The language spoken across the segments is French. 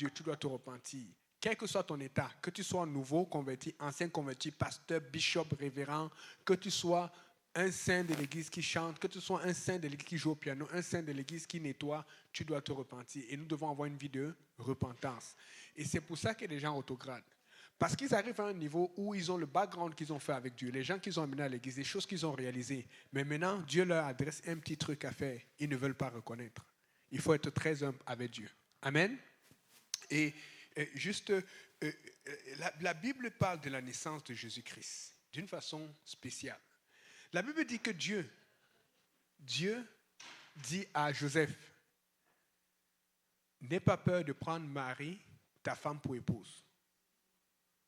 Dieu, tu dois te repentir. Quel que soit ton état, que tu sois nouveau converti, ancien converti, pasteur, bishop, révérend, que tu sois un saint de l'église qui chante, que tu sois un saint de l'église qui joue au piano, un saint de l'église qui nettoie, tu dois te repentir. Et nous devons avoir une vie de repentance. Et c'est pour ça que les gens autogradent. Parce qu'ils arrivent à un niveau où ils ont le background qu'ils ont fait avec Dieu, les gens qu'ils ont amenés à l'église, les choses qu'ils ont réalisées. Mais maintenant, Dieu leur adresse un petit truc à faire. Ils ne veulent pas reconnaître. Il faut être très humble avec Dieu. Amen. Et la Bible parle de la naissance de Jésus-Christ d'une façon spéciale. La Bible dit que Dieu dit à Joseph, n'aie pas peur de prendre Marie, ta femme, pour épouse.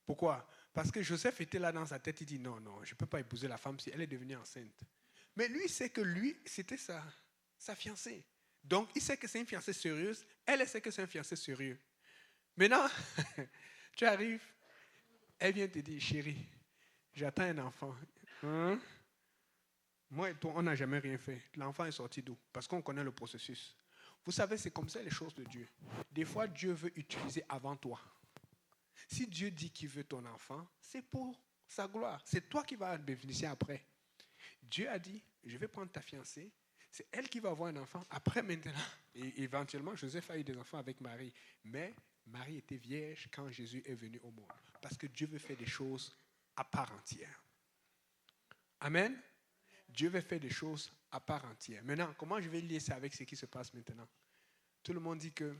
Pourquoi? Parce que Joseph était là dans sa tête, il dit non, je ne peux pas épouser la femme si elle est devenue enceinte. Mais lui, sait que c'était sa fiancée. Donc, il sait que c'est une fiancée sérieuse, elle sait que c'est un fiancé sérieux. Maintenant, tu arrives, elle vient te dire, chérie, j'attends un enfant. Hein? Moi et toi, on n'a jamais rien fait. L'enfant est sorti d'où? Parce qu'on connaît le processus. Vous savez, c'est comme ça les choses de Dieu. Des fois, Dieu veut utiliser avant toi. Si Dieu dit qu'il veut ton enfant, c'est pour sa gloire. C'est toi qui vas bénéficier après. Dieu a dit, je vais prendre ta fiancée. C'est elle qui va avoir un enfant. Après, maintenant, et éventuellement, Joseph a eu des enfants avec Marie. Mais Marie était vierge quand Jésus est venu au monde. Parce que Dieu veut faire des choses à part entière. Amen. Dieu veut faire des choses à part entière. Maintenant, comment je vais lier ça avec ce qui se passe maintenant? Tout le monde dit que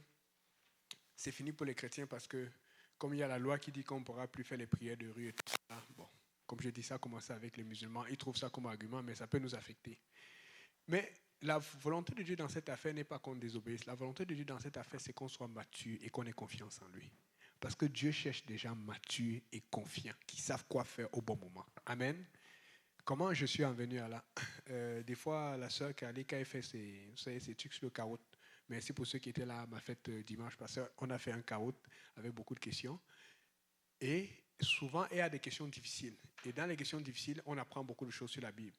c'est fini pour les chrétiens parce que comme il y a la loi qui dit qu'on ne pourra plus faire les prières de rue, et tout ça, bon, comme je dis ça, commencer avec les musulmans, ils trouvent ça comme argument, mais ça peut nous affecter. Mais la volonté de Dieu dans cette affaire n'est pas qu'on désobéisse. La volonté de Dieu dans cette affaire, c'est qu'on soit mature et qu'on ait confiance en lui. Parce que Dieu cherche des gens matures et confiants, qui savent quoi faire au bon moment. Amen. Comment je suis en venu à là? Des fois, la sœur Kali, quand elle fait ses trucs sur le carotte, merci pour ceux qui étaient là à ma fête dimanche passé, on a fait un carotte avec beaucoup de questions. Et souvent, il y a des questions difficiles. Et dans les questions difficiles, on apprend beaucoup de choses sur la Bible.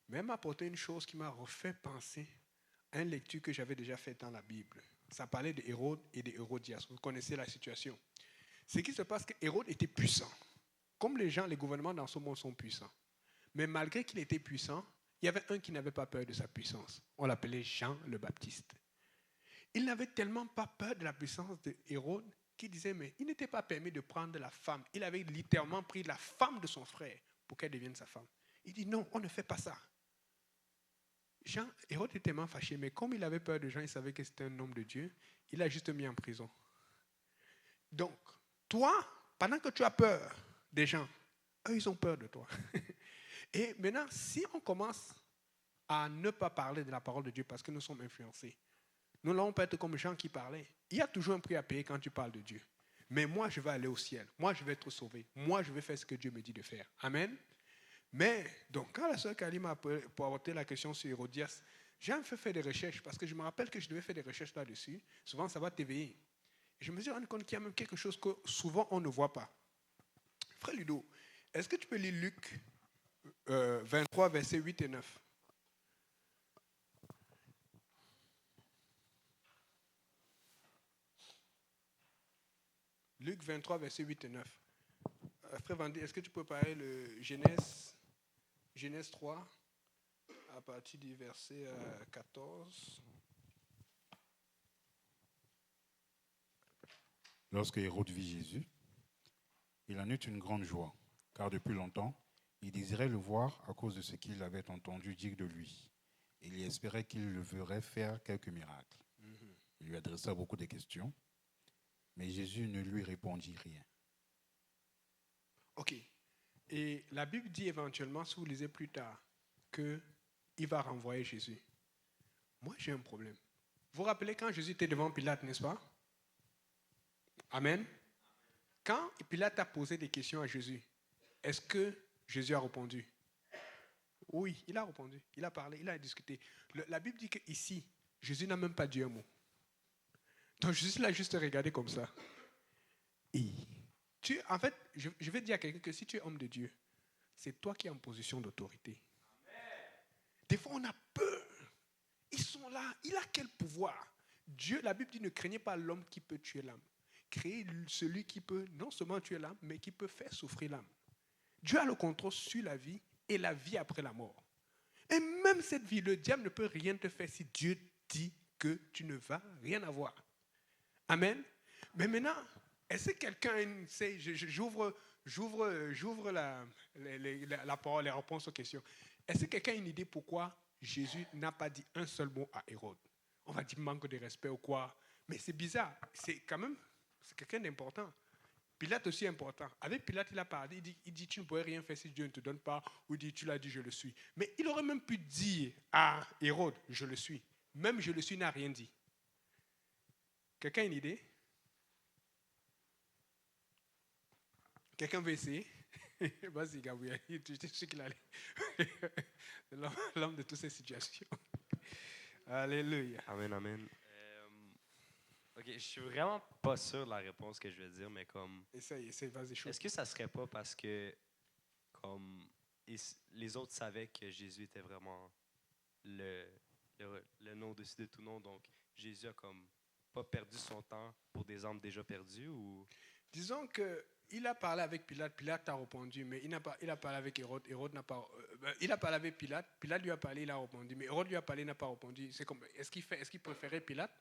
Mais elle m'a apporté une chose qui m'a refait penser à une lecture que j'avais déjà faite dans la Bible. Ça parlait d'Hérode et d'Hérodias. Vous connaissez la situation. Ce qui se passe, c'est qu'Hérode était puissant. Comme les gouvernements dans ce monde sont puissants. Mais malgré qu'il était puissant, il y avait un qui n'avait pas peur de sa puissance. On l'appelait Jean le Baptiste. Il n'avait tellement pas peur de la puissance d'Hérode qu'il disait, mais il n'était pas permis de prendre la femme. Il avait littéralement pris la femme de son frère pour qu'elle devienne sa femme. Il dit, non, on ne fait pas ça. Hérode était tellement fâché, mais comme il avait peur de Jean, il savait que c'était un homme de Dieu, il l'a juste mis en prison. Donc, toi, pendant que tu as peur des gens, eux, ils ont peur de toi. Et maintenant, si on commence à ne pas parler de la parole de Dieu parce que nous sommes influencés, nous n'allons pas être comme les gens qui parlaient. Il y a toujours un prix à payer quand tu parles de Dieu. Mais moi, je vais aller au ciel. Moi, je vais être sauvé. Moi, je vais faire ce que Dieu me dit de faire. Amen. Mais, donc, quand la sœur Kali m'a apporté la question sur Hérodias, j'ai un peu fait des recherches parce que je me rappelle que je devais faire des recherches là-dessus. Souvent, ça va t'éveiller. Et je me suis rendu compte qu'il y a même quelque chose que souvent on ne voit pas. Frère Ludo, est-ce que tu peux lire Luc 23, versets 8 et 9? Luc 23, versets 8 et 9. Frère Vandy, est-ce que tu peux parler le Genèse 3, à partir du verset 14? Lorsque Hérode vit Jésus, il en eut une grande joie, car depuis longtemps, il désirait le voir à cause de ce qu'il avait entendu dire de lui. Il espérait qu'il le verrait faire quelques miracles. Il lui adressa beaucoup de questions, mais Jésus ne lui répondit rien. Ok. Et la Bible dit éventuellement, si vous lisez plus tard, qu'il va renvoyer Jésus. Moi, j'ai un problème. Vous vous rappelez quand Jésus était devant Pilate, n'est-ce pas? Amen. Quand Pilate a posé des questions à Jésus, est-ce que Jésus a répondu? Oui, il a répondu. Il a parlé, il a discuté. La Bible dit qu'ici, Jésus n'a même pas dit un mot. Donc Jésus l'a juste regardé comme ça. Et en fait, je vais dire à quelqu'un que si tu es homme de Dieu, c'est toi qui es en position d'autorité. Des fois, on a peur. Ils sont là. Il a quel pouvoir? Dieu, la Bible dit, ne craignez pas l'homme qui peut tuer l'âme. créer celui qui peut non seulement tuer l'âme, mais qui peut faire souffrir l'âme. Dieu a le contrôle sur la vie et la vie après la mort. Et même cette vie, le diable ne peut rien te faire si Dieu dit que tu ne vas rien avoir. Amen. Mais maintenant, est-ce que quelqu'un sait, j'ouvre la parole, les réponses aux questions. Est-ce que quelqu'un a une idée pourquoi Jésus n'a pas dit un seul mot à Hérode? On va dire manque de respect ou quoi. Mais c'est bizarre. C'est quand même, c'est quelqu'un d'important. Pilate aussi important. Avec Pilate, il a parlé, il dit tu ne pourrais rien faire si Dieu ne te donne pas, ou il dit tu l'as dit, je le suis. Mais il aurait même pu dire à Hérode, je le suis. Même je le suis n'a rien dit. Quelqu'un a une idée? Quelqu'un veut essayer? Vas-y, Gabriel, tu sais qu'il allait. L'homme de toutes ces situations. Alléluia. Amen, amen. Ok, je suis vraiment pas sûr de la réponse que je vais dire, mais comme... Essaye, vas-y, chaud. Est-ce que ça serait pas parce que, comme, les autres savaient que Jésus était vraiment le nom au-dessus de tout nom, donc Jésus a comme pas perdu son temps pour des âmes déjà perdues, ou... Disons qu'il a parlé avec Pilate, Pilate a répondu, mais il a parlé avec Hérode, Hérode n'a pas... il a parlé avec Pilate, Pilate lui a parlé, il a répondu, mais Hérode lui a parlé, il n'a pas répondu. C'est comme, est-ce qu'il préférait Pilate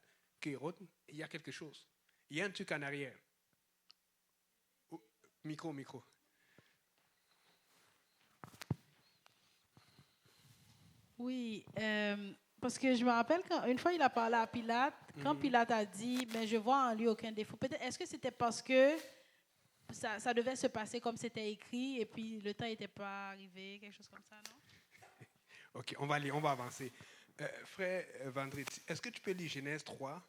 qu'Hérode? Il y a quelque chose. Il y a un truc en arrière. Micro. Oui, parce que je me rappelle qu'une fois il a parlé à Pilate, quand Pilate a dit, mais je vois en lui aucun défaut. Peut-être, est-ce que c'était parce que ça devait se passer comme c'était écrit et puis le temps n'était pas arrivé, quelque chose comme ça, non? Ok, on va avancer. Frère Vendredi, est-ce que tu peux lire Genèse 3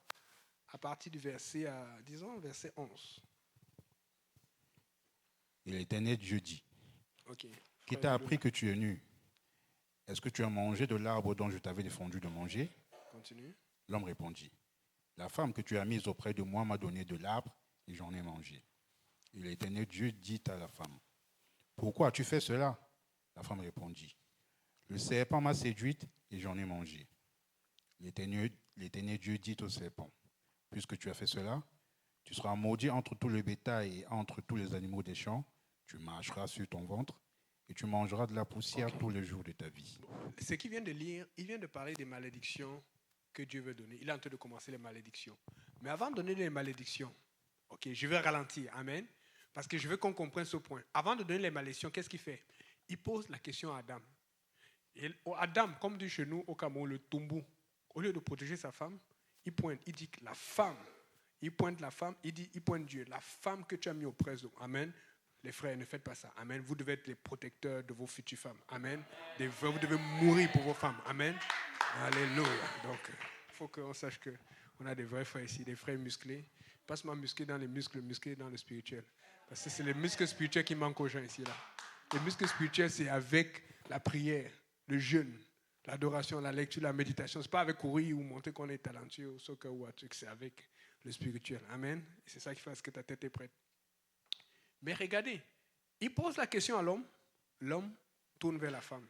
à partir du verset 11? Et l'Éternel Dieu dit, Ok. qui t'a appris que tu es nu? Est-ce que tu as mangé de l'arbre dont je t'avais défendu de manger? Continue. L'homme répondit, la femme que tu as mise auprès de moi m'a donné de l'arbre et j'en ai mangé. Et l'Éternel Dieu dit à la femme, pourquoi as-tu fait cela? La femme répondit, le serpent m'a séduite et j'en ai mangé. L'Éternel Dieu dit au serpent, puisque tu as fait cela, tu seras maudit entre tout le bétail et entre tous les animaux des champs, tu marcheras sur ton ventre et tu mangeras de la poussière tous les jours de ta vie. Ce qu'il vient de lire, il vient de parler des malédictions que Dieu veut donner. Il est en train de commencer les malédictions. Mais avant de donner les malédictions, ok, je vais ralentir, amen, parce que je veux qu'on comprenne ce point. Avant de donner les malédictions, qu'est-ce qu'il fait? Il pose la question à Adam. Et Adam, comme dit chez nous au Cameroun, le tombou, au lieu de protéger sa femme, il pointe, il dit que la femme, il pointe la femme, il pointe Dieu, la femme que tu as mis auprès d'eux. Amen. Les frères, ne faites pas ça. Amen. Vous devez être les protecteurs de vos futures femmes. Amen. Vous devez mourir pour vos femmes. Amen. Alléluia. Donc, il faut qu'on sache qu'on a des vrais frères ici, des frères musclés. Pas seulement musclés dans les muscles, musclés dans le spirituel. Parce que c'est les muscles spirituels qui manquent aux gens ici. Là. Les muscles spirituels, c'est avec la prière, le jeûne, l'adoration, la lecture, la méditation. Ce n'est pas avec courir ou montrer qu'on est talentueux au soccer ou à truc. C'est avec le spirituel. Amen. Et c'est ça qui fait que ta tête est prête. Mais regardez, il pose la question à l'homme, l'homme tourne vers la femme.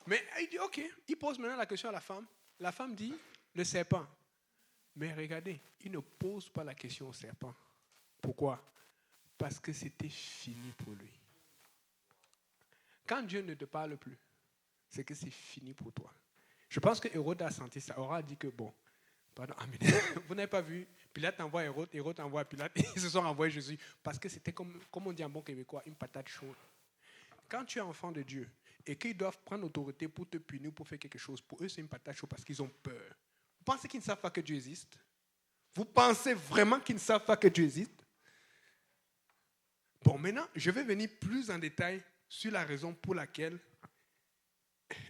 Mais il dit, ok, il pose maintenant la question à la femme dit, le serpent. Mais regardez, il ne pose pas la question au serpent. Pourquoi? Parce que c'était fini pour lui. Quand Dieu ne te parle plus, c'est que c'est fini pour toi. Je pense que Hérode a senti ça, aura dit que bon, pardon, amen. Vous n'avez pas vu, Pilate envoie Hérode, Hérode envoie Pilate, et ils se sont envoyés Jésus, parce que c'était comme on dit en bon québécois, une patate chaude. Quand tu es enfant de Dieu, et qu'ils doivent prendre autorité pour te punir, pour faire quelque chose, pour eux c'est une patate chaude, parce qu'ils ont peur. Vous pensez qu'ils ne savent pas que Dieu existe? Vous pensez vraiment qu'ils ne savent pas que Dieu existe? Bon, maintenant, je vais venir plus en détail sur la raison pour laquelle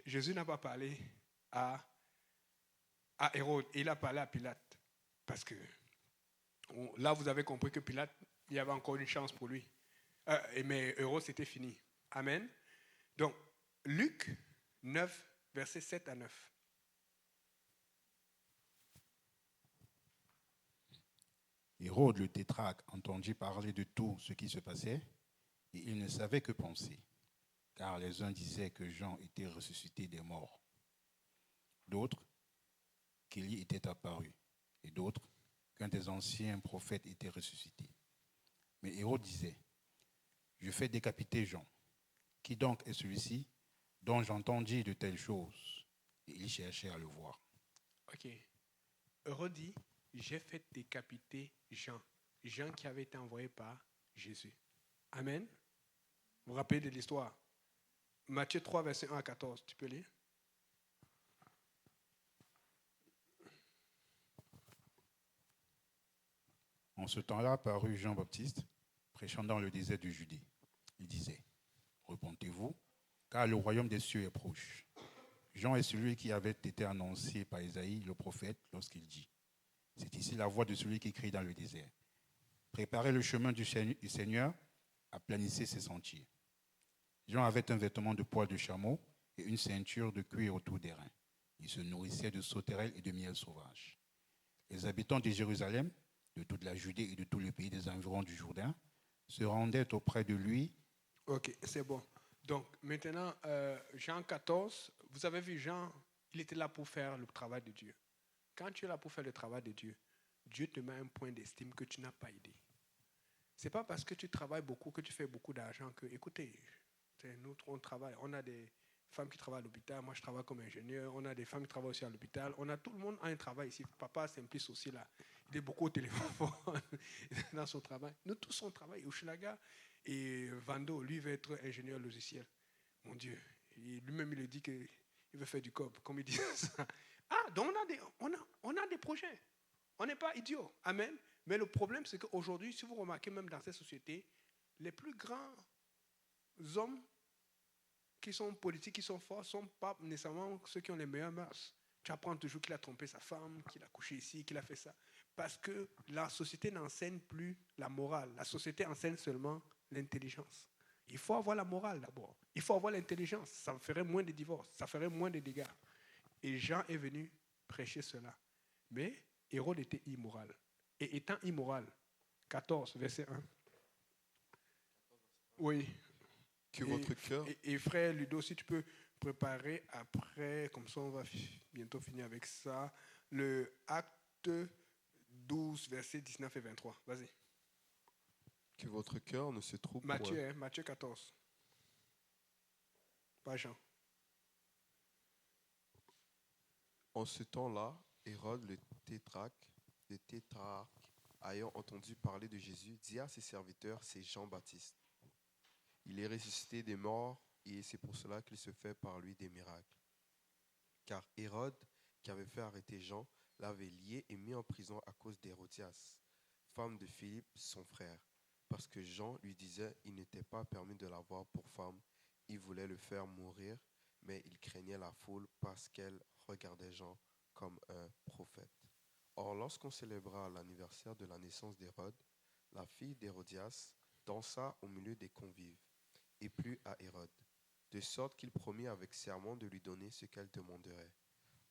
Jésus n'a pas parlé à Hérode, et il a parlé à Pilate. Parce que là, vous avez compris que Pilate, il y avait encore une chance pour lui. Mais Hérode, c'était fini. Amen. Donc, Luc 9, versets 7 à 9. Hérode le tétrarque entendit parler de tout ce qui se passait et il ne savait que penser, car les uns disaient que Jean était ressuscité des morts, d'autres qu'Élie était apparu, et d'autres qu'un des anciens prophètes était ressuscité. Mais Hérode disait, je fais décapiter Jean. Qui donc est celui-ci dont j'entends dire de telles choses? Et il cherchait à le voir. Ok. Hérode dit, j'ai fait décapiter Jean. Jean qui avait été envoyé par Jésus. Amen. Vous vous rappelez de l'histoire? Matthieu 3, verset 1 à 14. Tu peux lire? En ce temps-là parut Jean-Baptiste, prêchant dans le désert de Judée. Il disait, repentez-vous, car le royaume des cieux est proche. Jean est celui qui avait été annoncé par Isaïe, le prophète, lorsqu'il dit, c'est ici la voix de celui qui crie dans le désert. Préparez le chemin du Seigneur, aplanissez ses sentiers. Jean avait un vêtement de poil de chameau et une ceinture de cuir autour des reins. Il se nourrissait de sauterelles et de miel sauvage. Les habitants de Jérusalem, de toute la Judée et de tout le pays des environs du Jourdain, se rendaient auprès de lui. Ok, c'est bon. Donc, maintenant, Jean 14, vous avez vu Jean, il était là pour faire le travail de Dieu. Quand tu es là pour faire le travail de Dieu, Dieu te met un point d'estime que tu n'as pas aidé. Ce n'est pas parce que tu travailles beaucoup, que tu fais beaucoup d'argent que, écoutez, nous, on travaille. On a des femmes qui travaillent à l'hôpital. Moi, je travaille comme ingénieur. On a des femmes qui travaillent aussi à l'hôpital. Tout le monde a un travail ici. Papa Simplice aussi là. Il est beaucoup au téléphone dans son travail. Nous tous, on travaille. Ushlaga et Vando, lui, veut être ingénieur logiciel. Mon Dieu. Et lui-même, il dit qu'il veut faire du COP, comme il dit ça. Ah, donc on a des projets. On n'est pas idiots. Amen. Mais le problème, c'est qu'aujourd'hui, si vous remarquez, même dans cette société, les plus grands hommes qui sont politiques, qui sont forts, ne sont pas nécessairement ceux qui ont les meilleures mœurs. Tu apprends toujours qu'il a trompé sa femme, qu'il a couché ici, qu'il a fait ça. Parce que la société n'enseigne plus la morale. La société enseigne seulement l'intelligence. Il faut avoir la morale d'abord. Il faut avoir l'intelligence. Ça ferait moins de divorces, ça ferait moins de dégâts. Et Jean est venu prêcher cela. Mais Hérode était immoral. Et étant immoral, 14, verset 1. Oui. Que votre cœur... Et frère Ludo, si tu peux préparer après, comme ça on va bientôt finir avec ça, le acte 12, versets 19 et 23. Vas-y. Que votre cœur ne se trouble Matthieu, Matthieu 14. Pas Jean. En ce temps-là, Hérode le tétrarque, ayant entendu parler de Jésus, dit à ses serviteurs, c'est Jean-Baptiste. Il est ressuscité des morts et c'est pour cela qu'il se fait par lui des miracles. Car Hérode, qui avait fait arrêter Jean, l'avait lié et mis en prison à cause d'Hérodias, femme de Philippe, son frère, parce que Jean lui disait il n'était pas permis de l'avoir pour femme. Il voulait le faire mourir, mais il craignait la foule parce qu'elle regardait Jean comme un prophète. Or, lorsqu'on célébra l'anniversaire de la naissance d'Hérode, la fille d'Hérodias dansa au milieu des convives et plut à Hérode, de sorte qu'il promit avec serment de lui donner ce qu'elle demanderait.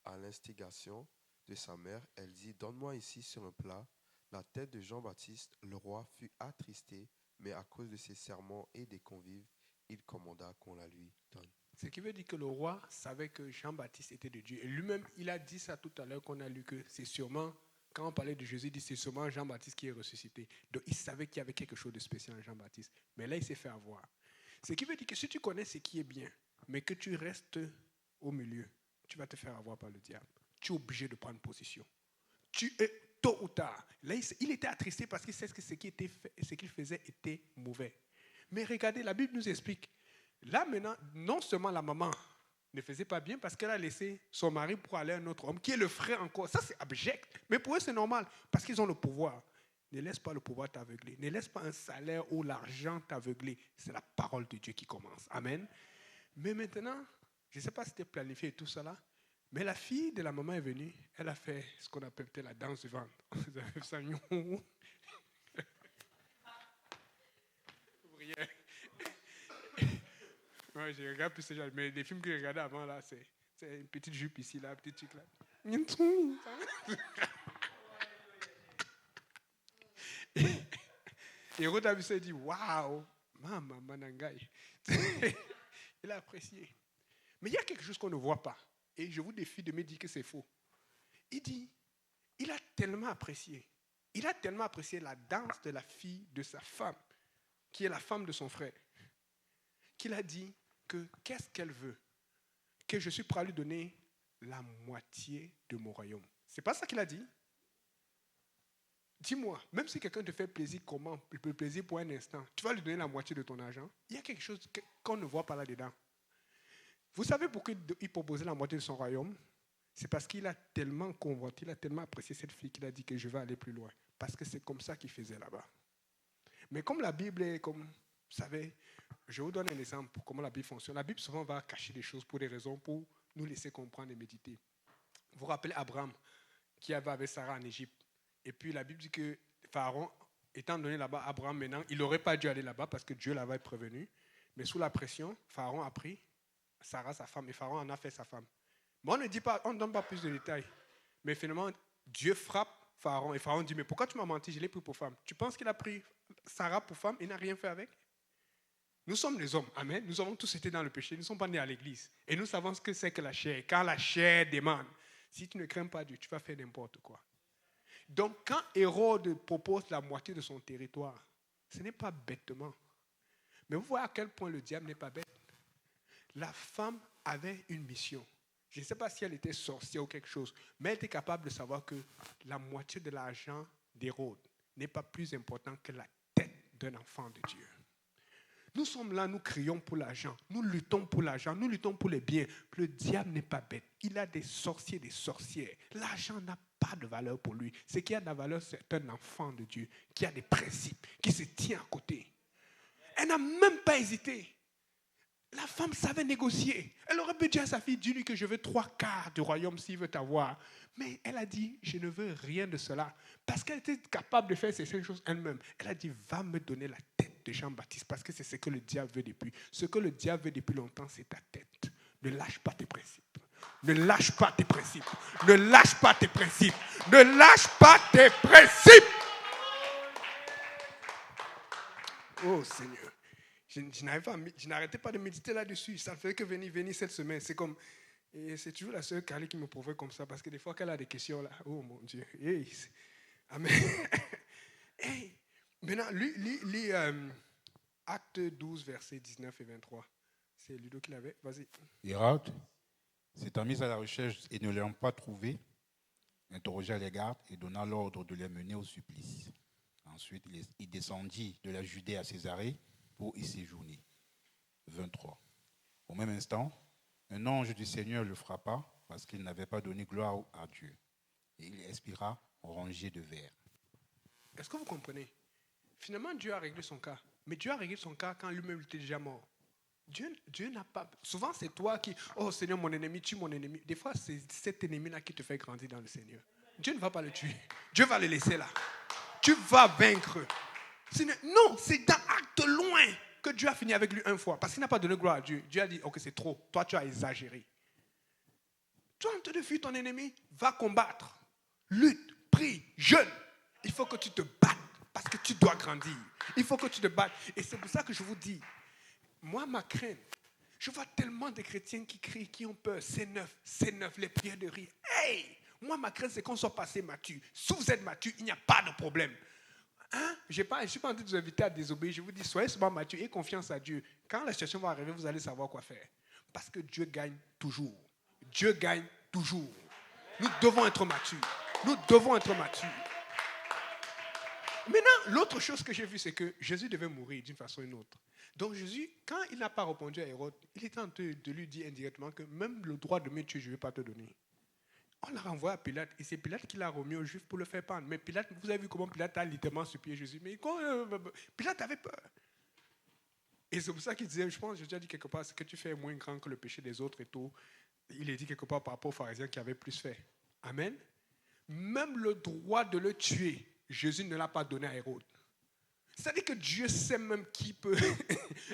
À l'instigation de sa mère, elle dit « Donne-moi ici sur un plat la tête de Jean-Baptiste. » Le roi fut attristé, mais à cause de ses serments et des convives, il commanda qu'on la lui donne. Ce qui veut dire que le roi savait que Jean-Baptiste était de Dieu. Et lui-même, il a dit ça tout à l'heure qu'on a lu, que c'est sûrement, quand on parlait de Jésus, il dit c'est sûrement Jean-Baptiste qui est ressuscité. Donc il savait qu'il y avait quelque chose de spécial en Jean-Baptiste. Mais là, il s'est fait avoir. Ce qui veut dire que si tu connais ce qui est bien, mais que tu restes au milieu, tu vas te faire avoir par le diable. Tu es obligé de prendre position. Tu es tôt ou tard. Là, il était attristé parce qu'il sait que ce qu'il faisait était mauvais. Mais regardez, la Bible nous explique. Là, maintenant, non seulement la maman ne faisait pas bien parce qu'elle a laissé son mari pour aller à un autre homme, qui est le frère encore. Ça, c'est abject. Mais pour eux, c'est normal parce qu'ils ont le pouvoir. Ne laisse pas le pouvoir t'aveugler. Ne laisse pas un salaire ou l'argent t'aveugler. C'est la parole de Dieu qui commence. Amen. Mais maintenant, je ne sais pas si c'était planifié et tout ça là, mais la fille de la maman est venue. Elle a fait ce qu'on appelle la danse du ventre. Vous avez vu ça? Ouais, je regarde plus ce genre. Mais les films que je regardais avant, là, c'est une petite jupe ici, là, un petit truc là. Et Hérode a vu ça et dit waouh, maman, manangai. Il a apprécié. Mais il y a quelque chose qu'on ne voit pas. Et je vous défie de me dire que c'est faux. Il dit il a tellement apprécié Il a tellement apprécié la danse de la fille de sa femme, qui est la femme de son frère, qu'il a dit que qu'est-ce qu'elle veut? Que je suis prêt à lui donner la moitié de mon royaume. C'est pas ça qu'il a dit? Dis-moi, même si quelqu'un te fait plaisir, comment le plaisir pour un instant, tu vas lui donner la moitié de ton argent? Il y a quelque chose qu'on ne voit pas là-dedans. Vous savez pourquoi il proposait la moitié de son royaume? C'est parce qu'il a tellement convoité, il a tellement apprécié cette fille qu'il a dit que je vais aller plus loin. Parce que c'est comme ça qu'il faisait là-bas. Mais comme la Bible est comme, vous savez, je vous donne un exemple pour comment la Bible fonctionne. La Bible souvent va cacher des choses pour des raisons pour nous laisser comprendre et méditer. Vous vous rappelez Abraham qui avait avec Sarah en Égypte. Et puis la Bible dit que Pharaon, étant donné là-bas, Abraham maintenant, il n'aurait pas dû aller là-bas parce que Dieu l'avait prévenu. Mais sous la pression, Pharaon a pris Sarah, sa femme, et Pharaon en a fait sa femme. Mais on ne dit pas, on ne donne pas plus de détails. Mais finalement, Dieu frappe Pharaon et Pharaon dit, mais pourquoi tu m'as menti? Je l'ai pris pour femme. Tu penses qu'il a pris Sarah pour femme et n'a rien fait avec? Nous sommes des hommes, amen. Nous avons tous été dans le péché, nous ne sommes pas nés à l'église. Et nous savons ce que c'est que la chair. Quand la chair demande, si tu ne crains pas Dieu, tu vas faire n'importe quoi. Donc quand Hérode propose la moitié de son territoire, ce n'est pas bêtement. Mais vous voyez à quel point le diable n'est pas bête. La femme avait une mission. Je ne sais pas si elle était sorcière ou quelque chose, mais elle était capable de savoir que la moitié de l'argent d'Hérode n'est pas plus important que la tête d'un enfant de Dieu. Nous sommes là, nous crions pour l'argent, nous luttons pour l'argent, nous luttons pour les biens. Le diable n'est pas bête. Il a des sorciers, des sorcières. L'argent n'a pas de valeur pour lui. Ce qui a de la valeur, c'est un enfant de Dieu qui a des principes, qui se tient à côté. Elle n'a même pas hésité. La femme savait négocier. Elle aurait pu dire à sa fille, dis-lui que je veux 3/4 du royaume s'il veut t'avoir. Mais elle a dit, je ne veux rien de cela. Parce qu'elle était capable de faire ces choses elle-même. Elle a dit, va me donner la tête de Jean-Baptiste. Parce que c'est ce que le diable veut depuis. Ce que le diable veut depuis longtemps, c'est ta tête. Ne lâche pas tes principes. Ne lâche pas tes principes. Ne lâche pas tes principes. Ne lâche pas tes principes. Oh Seigneur. Je n'arrêtais pas de méditer là-dessus. Ça ne fait que venir cette semaine. C'est comme, et c'est toujours la sœur Carly qui me provoque comme ça, parce que des fois qu'elle a des questions là, oh mon Dieu, hey, amen. Hey. Maintenant, lis Acte 12, versets 19 et 23. C'est Ludo qui l'avait. Vas-y. Hérode s'étant mis à la recherche et ne l'ayant pas trouvé, interrogea les gardes et donna l'ordre de les mener au supplice. Ensuite, il descendit de la Judée à Césarée pour y séjourner. 23. Au même instant, un ange du Seigneur le frappa parce qu'il n'avait pas donné gloire à Dieu. Et il expira rongé de vers. Est-ce que vous comprenez? Finalement, Dieu a réglé son cas. Mais Dieu a réglé son cas quand lui-même était déjà mort. Dieu n'a pas... Souvent, c'est toi qui... Oh Seigneur, mon ennemi, tue mon ennemi. Des fois, c'est cet ennemi-là qui te fait grandir dans le Seigneur. Dieu ne va pas le tuer. Dieu va le laisser là. Tu vas vaincre. Non, c'est dans acte loin que Dieu a fini avec lui une fois. Parce qu'il n'a pas donné gloire à Dieu. Dieu a dit, ok, c'est trop. Toi, tu as exagéré. Toi, en train de fuir ton ennemi, va combattre. Lutte, prie, jeûne. Il faut que tu te battes parce que tu dois grandir. Il faut que tu te battes. Et c'est pour ça que je vous dis, moi, ma crainte, je vois tellement de chrétiens qui crient, qui ont peur. C'est neuf, les prières de rire. Hey! Moi, ma crainte, c'est qu'on soit passé mature. Si vous êtes mature, il n'y a pas de problème. Hein? Je ne suis pas en train de vous inviter à désobéir. Je vous dis, soyez souvent mature et confiance à Dieu. Quand la situation va arriver, vous allez savoir quoi faire. Parce que Dieu gagne toujours. Dieu gagne toujours. Nous devons être matures. Nous devons être matures. Maintenant, l'autre chose que j'ai vue, c'est que Jésus devait mourir d'une façon ou d'une autre. Donc Jésus, quand il n'a pas répondu à Hérode, il était en train de lui dire indirectement que même le droit de me tuer, je ne vais pas te donner. On l'a renvoyé à Pilate, et c'est Pilate qui l'a remis aux Juifs pour le faire pendre. Mais Pilate, vous avez vu comment Pilate a littéralement supplié Jésus. Mais Pilate avait peur. Et c'est pour ça qu'il disait, je pense, j'ai déjà dit quelque part, c'est que tu fais moins grand que le péché des autres et tout. Il est dit quelque part par rapport aux pharisiens qui avaient plus fait. Amen. Même le droit de le tuer, Jésus ne l'a pas donné à Hérode. C'est-à-dire que Dieu sait même qui peut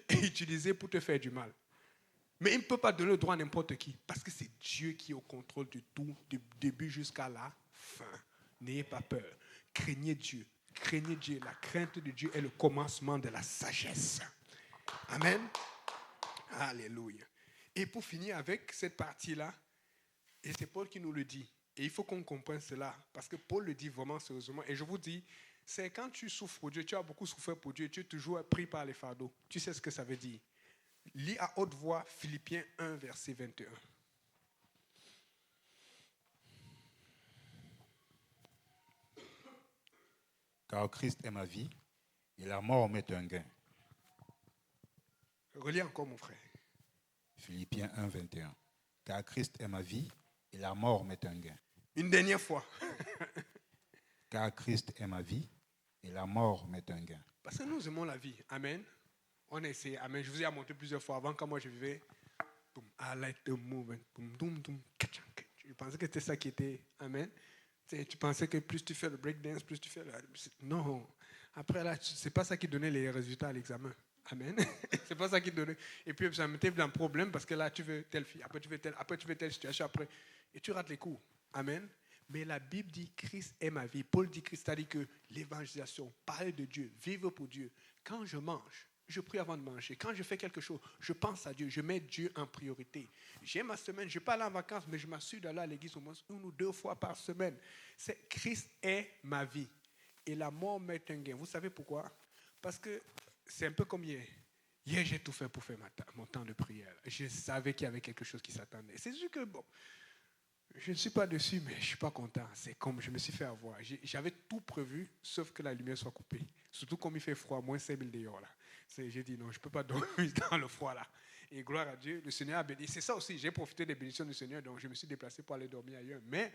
utiliser pour te faire du mal. Mais il ne peut pas donner le droit à n'importe qui. Parce que c'est Dieu qui est au contrôle de tout, du début jusqu'à la fin. N'ayez pas peur. Craignez Dieu. Craignez Dieu. La crainte de Dieu est le commencement de la sagesse. Amen. Alléluia. Et pour finir avec cette partie-là, et c'est Paul qui nous le dit, Et il faut qu'on comprenne cela, parce que Paul le dit vraiment sérieusement. Et je vous dis, c'est quand tu souffres pour Dieu, tu as beaucoup souffert pour Dieu, tu es toujours pris par les fardeaux. Tu sais ce que ça veut dire. Lis à haute voix Philippiens 1, verset 21. Car Christ est ma vie et la mort m'est un gain. Relis encore, mon frère. Philippiens 1, 21. Car Christ est ma vie et la mort m'est un gain. Une dernière fois. Car Christ est ma vie et la mort m'est un gain. Parce que nous aimons la vie. Amen. On a essayé. Amen. Je vous ai montré plusieurs fois avant quand moi je vivais. Boom, I like the movement. Boom, boom, boom. Je pensais que c'était ça qui était. Amen. Tu pensais que plus tu fais le breakdance, plus tu fais le... Non. Après là, c'est pas ça qui donnait les résultats à l'examen. Amen. C'est pas ça qui donnait. Et puis ça me mettait dans le problème parce que là tu veux telle fille, après tu veux telle situation, après. Et tu rates les cours. Amen. Mais la Bible dit Christ est ma vie. Paul dit Christ a dit que l'évangélisation, parler de Dieu, vivre pour Dieu. Quand je mange, je prie avant de manger. Quand je fais quelque chose, je pense à Dieu. Je mets Dieu en priorité. J'ai ma semaine, je ne vais pas aller en vacances, mais je m'assure d'aller à l'église au moins 1 ou 2 fois par semaine. Christ est ma vie. Et la mort m'est un gain. Vous savez pourquoi? Parce que c'est un peu comme hier. Hier, j'ai tout fait pour faire mon temps de prière. Je savais qu'il y avait quelque chose qui s'attendait. C'est sûr que, bon, je ne suis pas dessus, mais je ne suis pas content. C'est comme je me suis fait avoir. J'avais tout prévu, sauf que la lumière soit coupée. Surtout comme il fait froid, moins 5000 dehors. Là. J'ai dit non, je ne peux pas dormir dans le froid là. Et gloire à Dieu, le Seigneur a béni. C'est ça aussi, j'ai profité des bénédictions du Seigneur, donc je me suis déplacé pour aller dormir ailleurs. Mais,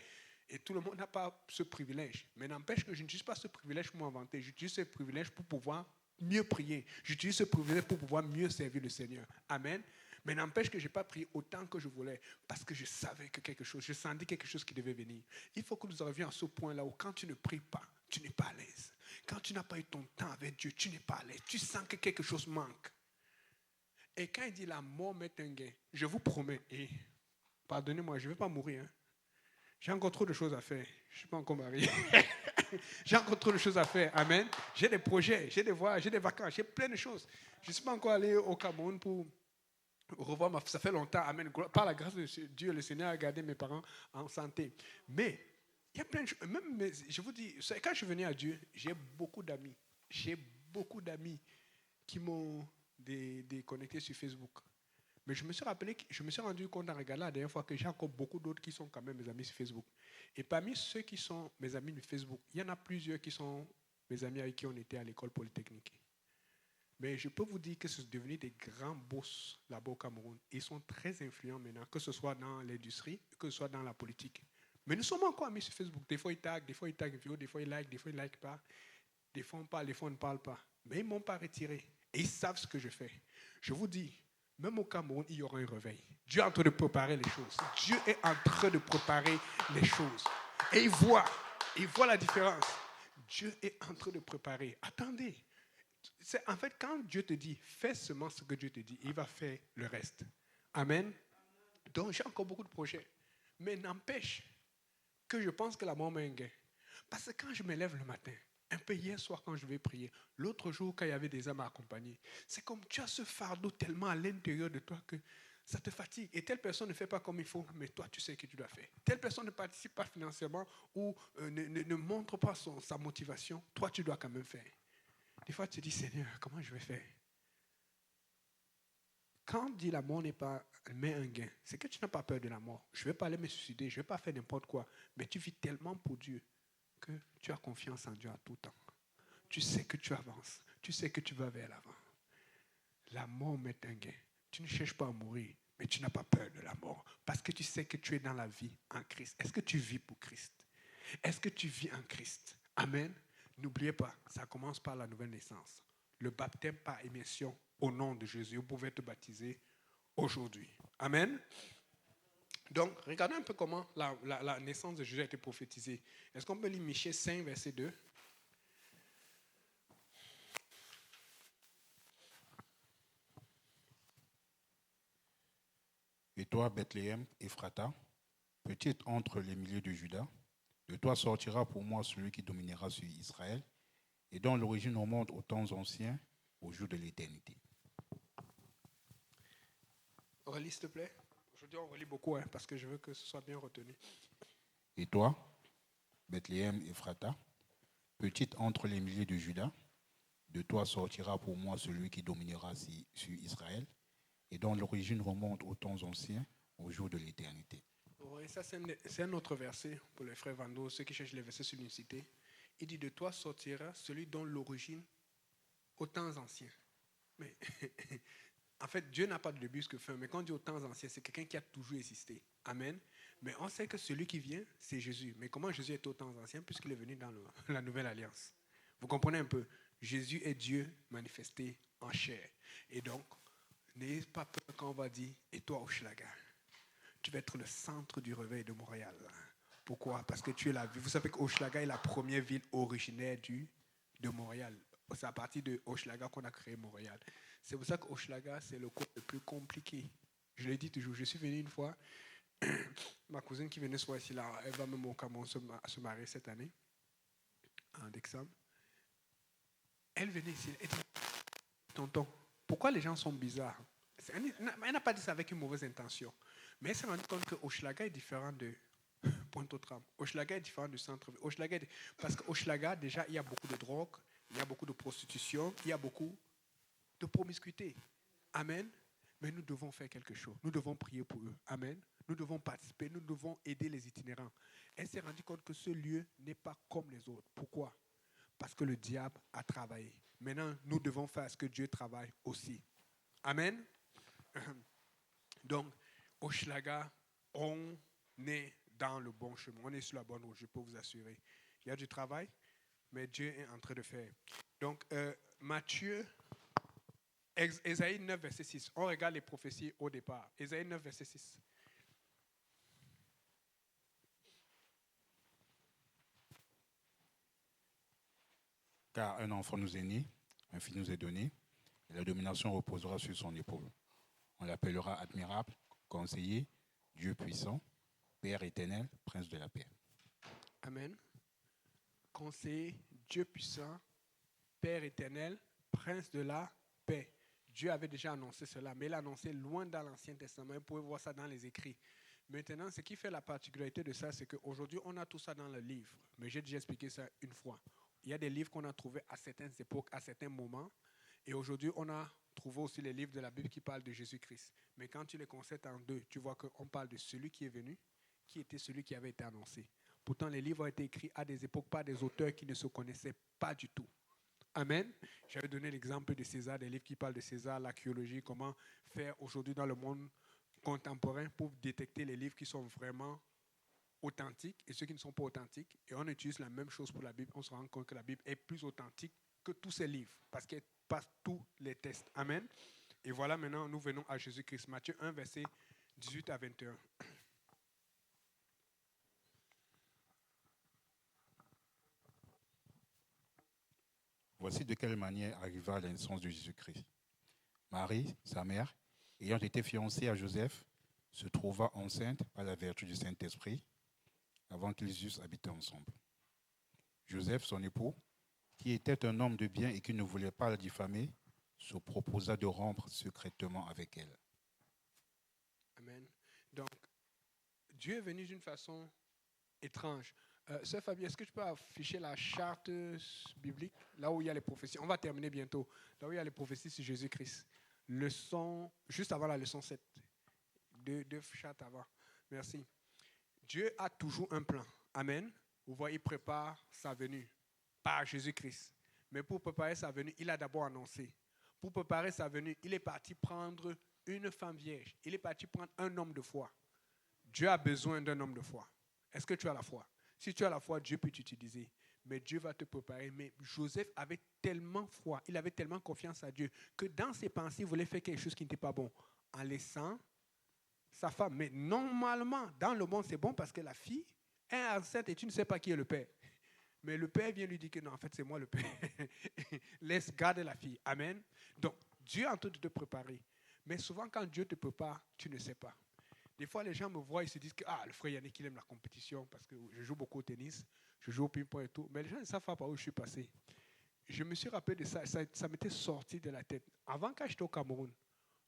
et tout le monde n'a pas ce privilège. Mais n'empêche que je n'utilise pas ce privilège pour m'inventer. J'utilise ce privilège pour pouvoir mieux prier. J'utilise ce privilège pour pouvoir mieux servir le Seigneur. Amen. Mais n'empêche que je n'ai pas prié autant que je voulais parce que je savais que je sentais quelque chose qui devait venir. Il faut que nous arrivions à ce point-là où quand tu ne pries pas, tu n'es pas à l'aise. Quand tu n'as pas eu ton temps avec Dieu, tu n'es pas à l'aise. Tu sens que quelque chose manque. Et quand il dit la mort m'est un gain, je vous promets, et pardonnez-moi, je ne vais pas mourir. Hein. J'ai encore trop de choses à faire. Je ne suis pas encore marié. J'ai encore trop de choses à faire. Amen. J'ai des projets, j'ai des voyages, j'ai des vacances, j'ai plein de choses. Je ne suis pas encore allé au Cameroun pour revoir ça fait longtemps. Amen. Par la grâce de Dieu, le Seigneur a gardé mes parents en santé. Mais il y a plein de choses. Même, je vous dis, quand je suis venu à Dieu, j'ai beaucoup d'amis. J'ai beaucoup d'amis qui m'ont déconnecté sur Facebook. Mais je me suis rendu compte en regardant la dernière fois que j'ai encore beaucoup d'autres qui sont quand même mes amis sur Facebook. Et parmi ceux qui sont mes amis sur Facebook, il y en a plusieurs qui sont mes amis avec qui on était à l'école polytechnique. Mais je peux vous dire que c'est devenu des grands boss là-bas au Cameroun. Ils sont très influents maintenant, que ce soit dans l'industrie, que ce soit dans la politique. Mais nous sommes encore amis sur Facebook. Des fois, ils taguent vidéo, des fois, ils like, des fois, ils ne like pas. Des fois, on parle, des fois, on ne parle pas. Mais ils ne m'ont pas retiré. Et ils savent ce que je fais. Je vous dis, même au Cameroun, il y aura un réveil. Dieu est en train de préparer les choses. Dieu est en train de préparer les choses. Et il voit la différence. Dieu est en train de préparer. Attendez. En fait, quand Dieu te dit, fais seulement ce que Dieu te dit, il va faire le reste. Amen. Donc, j'ai encore beaucoup de projets. Mais n'empêche que je pense que la mort m'est un gain. Parce que quand je me lève le matin, un peu hier soir quand je vais prier, l'autre jour quand il y avait des âmes à accompagner, c'est comme tu as ce fardeau tellement à l'intérieur de toi que ça te fatigue. Et telle personne ne fait pas comme il faut, mais toi tu sais que tu dois faire. Telle personne ne participe pas financièrement ou ne montre pas sa motivation, toi tu dois quand même faire. Des fois, tu te dis, Seigneur, comment je vais faire? Quand on dit la mort n'est pas mais un gain, c'est que tu n'as pas peur de la mort. Je ne vais pas aller me suicider, je ne vais pas faire n'importe quoi. Mais tu vis tellement pour Dieu que tu as confiance en Dieu à tout temps. Tu sais que tu avances. Tu sais que tu vas vers l'avant. La mort m'est un gain. Tu ne cherches pas à mourir, mais tu n'as pas peur de la mort. Parce que tu sais que tu es dans la vie en Christ. Est-ce que tu vis pour Christ? Est-ce que tu vis en Christ? Amen. N'oubliez pas, ça commence par la nouvelle naissance. Le baptême par immersion au nom de Jésus. Vous pouvez te baptiser aujourd'hui. Amen. Donc, regardez un peu comment la naissance de Jésus a été prophétisée. Est-ce qu'on peut lire Michée 5, verset 2? Et toi, Bethléem, Ephrata, petite entre les milliers de Juda, de toi sortira pour moi celui qui dominera sur Israël, et dont l'origine remonte aux temps anciens, au jour de l'éternité. Relis, s'il te plaît. Aujourd'hui, on relit beaucoup, parce que je veux que ce soit bien retenu. Et toi, Bethléem Ephrata, petite entre les milliers de Juda, de toi sortira pour moi celui qui dominera sur Israël, et dont l'origine remonte aux temps anciens, au jour de l'éternité. Oui, ça c'est un autre verset pour les frères Vando, ceux qui cherchent les versets sur l'unicité. Il dit de toi sortira celui dont l'origine aux temps anciens. Mais en fait, Dieu n'a pas de début que fin. Mais quand on dit aux temps anciens, c'est quelqu'un qui a toujours existé. Amen. Mais on sait que celui qui vient, c'est Jésus. Mais comment Jésus est aux temps anciens? Puisqu'il est venu dans la nouvelle alliance. Vous comprenez un peu? Jésus est Dieu manifesté en chair. Et donc, n'ayez pas peur quand on va dire, et toi, Hochelaga, tu vas être le centre du réveil de Montréal. Pourquoi? Parce que tu es la ville. Vous savez que Hochelaga est la première ville originaire de Montréal. C'est à partir de Hochelaga qu'on a créé Montréal. C'est pour ça que Hochelaga, c'est le coin le plus compliqué. Je l'ai dit toujours. Je suis venu une fois. Ma cousine qui venait soit ici, là, elle va même au Cameroun se marier cette année, en décembre. Elle venait ici. Elle dit, tonton, pourquoi les gens sont bizarres? Elle n'a pas dit ça avec une mauvaise intention. Mais elle s'est rendue compte que Hochelaga est différent de Pointe-aux-Trembles. Hochelaga est différent du centre-ville. Parce qu'Hochelaga, déjà, il y a beaucoup de drogue, il y a beaucoup de prostitution, il y a beaucoup de promiscuité. Amen. Mais nous devons faire quelque chose. Nous devons prier pour eux. Amen. Nous devons participer. Nous devons aider les itinérants. Elle s'est rendue compte que ce lieu n'est pas comme les autres. Pourquoi? Parce que le diable a travaillé. Maintenant, nous devons faire ce que Dieu travaille aussi. Amen. Donc, Hochelaga, on est dans le bon chemin. On est sur la bonne route, je peux vous assurer. Il y a du travail, mais Dieu est en train de faire. Donc, Matthieu, Ésaïe 9, verset 6. On regarde les prophéties au départ. Ésaïe 9, verset 6. Car un enfant nous est né, un fils nous est donné, et la domination reposera sur son épaule. On l'appellera admirable, conseiller, Dieu puissant, Père éternel, prince de la paix. Amen. Conseiller, Dieu puissant, Père éternel, prince de la paix. Dieu avait déjà annoncé cela, mais il l'a annoncé loin dans l'Ancien Testament. Vous pouvez voir ça dans les écrits. Maintenant, ce qui fait la particularité de ça, c'est qu'aujourd'hui, on a tout ça dans le livre. Mais j'ai déjà expliqué ça une fois. Il y a des livres qu'on a trouvés à certaines époques, à certains moments. Et aujourd'hui, on a trouvé aussi les livres de la Bible qui parlent de Jésus-Christ. Mais quand tu les concertes en deux, tu vois qu'on parle de celui qui est venu, qui était celui qui avait été annoncé. Pourtant, les livres ont été écrits à des époques par des auteurs qui ne se connaissaient pas du tout. Amen. J'avais donné l'exemple de César, des livres qui parlent de César, l'archéologie, comment faire aujourd'hui dans le monde contemporain pour détecter les livres qui sont vraiment authentiques et ceux qui ne sont pas authentiques. Et on utilise la même chose pour la Bible. On se rend compte que la Bible est plus authentique que tous ces livres parce qu'elle passe tous les tests. Amen. Et voilà, maintenant, nous venons à Jésus-Christ. Matthieu 1, verset 18 à 21. Voici de quelle manière arriva la naissance de Jésus-Christ. Marie, sa mère, ayant été fiancée à Joseph, se trouva enceinte par la vertu du Saint-Esprit avant qu'ils eussent habité ensemble. Joseph, son époux, qui était un homme de bien et qui ne voulait pas la diffamer, se proposa de rompre secrètement avec elle. Amen. Donc, Dieu est venu d'une façon étrange. Sœur Fabien, est-ce que tu peux afficher la charte biblique, là où il y a les prophéties? On va terminer bientôt. Là où il y a les prophéties sur Jésus-Christ. Leçon, juste avant la leçon 7. Deux chartes avant. Merci. Dieu a toujours un plan. Amen. Vous voyez, il prépare sa venue par Jésus-Christ. Mais pour préparer sa venue, il a d'abord annoncé. Pour préparer sa venue, il est parti prendre une femme vierge. Il est parti prendre un homme de foi. Dieu a besoin d'un homme de foi. Est-ce que tu as la foi? Si tu as la foi, Dieu peut t'utiliser. Mais Dieu va te préparer. Mais Joseph avait tellement foi, il avait tellement confiance à Dieu, que dans ses pensées, il voulait faire quelque chose qui n'était pas bon. En laissant sa femme. Mais normalement, dans le monde, c'est bon parce que la fille est enceinte et tu ne sais pas qui est le père. Mais le père vient lui dire que non, en fait, c'est moi le père. Laisse garder la fille. Amen. Donc, Dieu est en train de te préparer. Mais souvent, quand Dieu te prépare, tu ne sais pas. Des fois, les gens me voient et se disent que le frère Yannick, il aime la compétition parce que je joue beaucoup au tennis, je joue au ping-pong et tout. Mais les gens ne savent pas par où je suis passé. Je me suis rappelé de ça, ça m'était sorti de la tête. Avant, quand j'étais au Cameroun,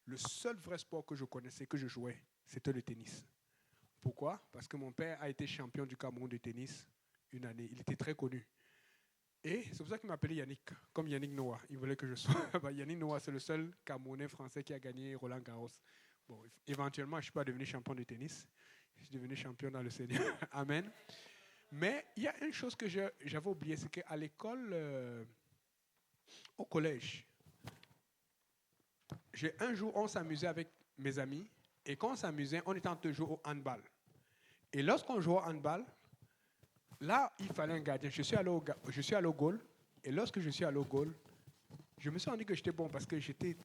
le seul vrai sport que je connaissais, que je jouais, c'était le tennis. Pourquoi? Parce que mon père a été champion du Cameroun de tennis une année. Il était très connu. Et c'est pour ça qu'il m'appelait Yannick, comme Yannick Noah. Il voulait que je sois. Yannick Noah, c'est le seul Camerounais français qui a gagné Roland Garros. Bon, éventuellement, je ne suis pas devenu champion de tennis. Je suis devenu champion dans le Seigneur. Amen. Mais il y a une chose que j'avais oubliée, c'est qu'à l'école, au collège, un jour, on s'amusait avec mes amis. Et quand on s'amusait, on était en train de jouer au handball. Et lorsqu'on jouait au handball, là, il fallait un gardien. Je suis allé au goal. Et lorsque je suis allé au goal, je me suis rendu que j'étais bon parce que j'étais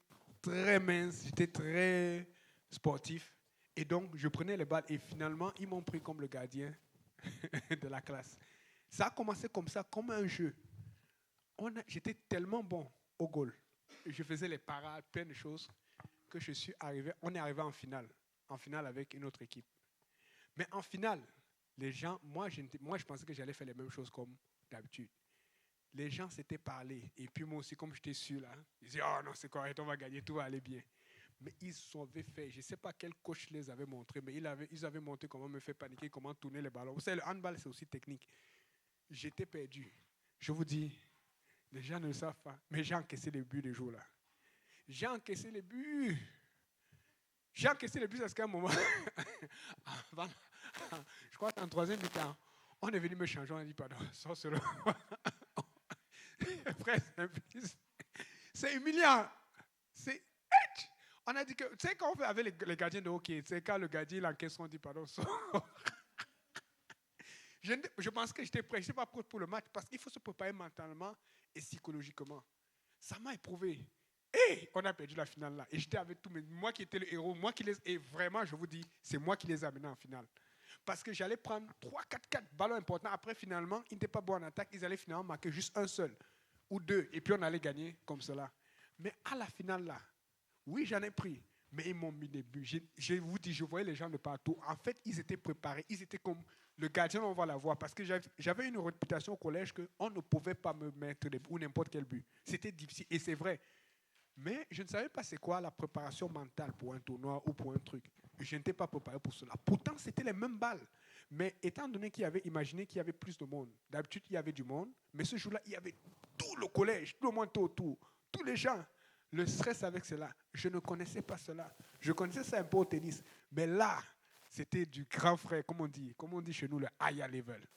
très mince, j'étais très sportif. Et donc, je prenais les balles. Et finalement, ils m'ont pris comme le gardien de la classe. Ça a commencé comme ça, comme un jeu. J'étais tellement bon au goal. Je faisais les parades, plein de choses, que on est arrivé en finale avec une autre équipe. Mais en finale, les gens, moi je pensais que j'allais faire les mêmes choses comme d'habitude. Les gens s'étaient parlé. Et puis moi aussi, comme j'étais sûr là, ils disaient, oh non, c'est correct, on va gagner, tout va aller bien. Mais ils avaient fait, je ne sais pas quel coach les avait montré, mais ils avaient montré comment me faire paniquer, comment tourner les ballons. Vous savez, le handball, c'est aussi technique. J'étais perdu. Je vous dis, les gens ne le savent pas, mais j'ai encaissé les buts des jours là. J'ai encaissé les buts. J'ai encaissé les buts parce qu'à un moment, je crois qu'en troisième mi-temps, on est venu me changer, on a dit, pardon, sors sur le... Frère, c'est humiliant. On a dit que, tu sais, quand on fait avec les gardiens de hockey, c'est quand le gardien il encaisse, on dit, pardon, sors. Je pense que j'étais prêt, je n'étais pas prêt pour le match parce qu'il faut se préparer mentalement et psychologiquement. Ça m'a éprouvé. Et on a perdu la finale là. Et j'étais avec tous moi qui étais le héros, et vraiment, je vous dis, c'est moi qui les ai amenés en finale. Parce que j'allais prendre 3-4 ballons importants. Après, finalement, ils n'étaient pas bons en attaque. Ils allaient finalement marquer juste un seul ou deux. Et puis, on allait gagner comme cela. Mais à la finale là, oui, j'en ai pris. Mais ils m'ont mis des buts. Je vous dis, je voyais les gens de partout. En fait, ils étaient préparés. Ils étaient comme le gardien, on va la voir. Parce que j'avais une réputation au collège qu'on ne pouvait pas me mettre des buts ou n'importe quel but. C'était difficile. Et c'est vrai. Mais je ne savais pas c'est quoi la préparation mentale pour un tournoi ou pour un truc. Je n'étais pas préparé pour cela. Pourtant, c'était les mêmes balles. Mais étant donné qu'il y avait imaginé qu'il y avait plus de monde, d'habitude, il y avait du monde, mais ce jour-là, il y avait tout le collège, tout le monde autour, tous les gens. Le stress avec cela, je ne connaissais pas cela. Je connaissais ça un peu au tennis. Mais là, c'était du grand frère, comme on dit chez nous, le high level.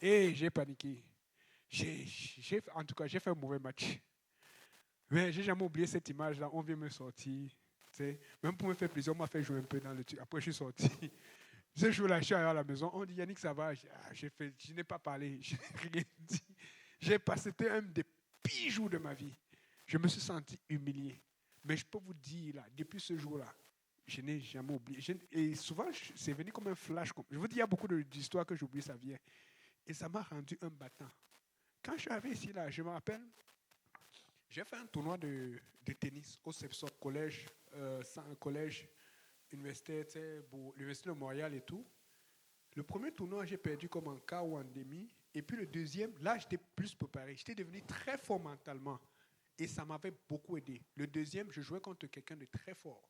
Et j'ai paniqué. En tout cas, j'ai fait un mauvais match. Mais j'ai jamais oublié cette image-là. On vient me sortir. Même pour me faire plaisir, on m'a fait jouer un peu dans le truc. Après, je suis sorti. Ce jour-là, je suis arrivé à la maison. On dit, Yannick, ça va? Je n'ai pas parlé. Je n'ai rien dit. C'était un des pires jours de ma vie. Je me suis senti humilié. Mais je peux vous dire, là, depuis ce jour-là, je n'ai jamais oublié. Et souvent, c'est venu comme un flash. Je vous dis, il y a beaucoup d'histoires que j'oublie, ça vient. Et ça m'a rendu un battant. Quand je suis arrivé ici, là, je me rappelle, j'ai fait un tournoi de tennis au CEPSOC, collège universitaire, l'Université de Montréal et tout. Le premier tournoi, j'ai perdu comme en quart ou en demi. Et puis le deuxième, là, j'étais plus préparé. J'étais devenu très fort mentalement. Et ça m'avait beaucoup aidé. Le deuxième, je jouais contre quelqu'un de très fort.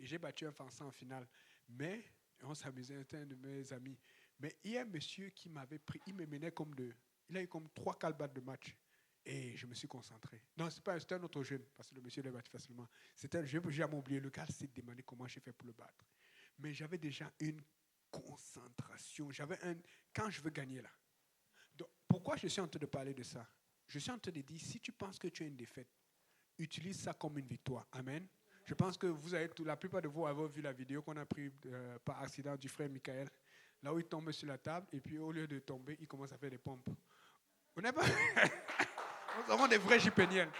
Et j'ai battu un Français en finale. Mais on s'amusait, c'était un de mes amis. Mais il y a un monsieur qui m'avait pris, il me menait comme il a eu comme 3-4 battes de match. Et je me suis concentré. Non, c'était un autre jeune, parce que le monsieur l'a battu facilement. Je n'ai jamais oublié. Le gars s'est demandé comment j'ai fait pour le battre. Mais j'avais déjà une concentration. Quand je veux gagner là. Donc, pourquoi je suis en train de parler de ça? Je suis en train de dire, si tu penses que tu as une défaite, utilise ça comme une victoire. Amen. Je pense que la plupart de vous avez vu la vidéo qu'on a prise par accident du frère Michael. Là où il tombe sur la table, et puis au lieu de tomber, il commence à faire des pompes. Vous n'avez pas... Nous avons des vrais Jipéniens.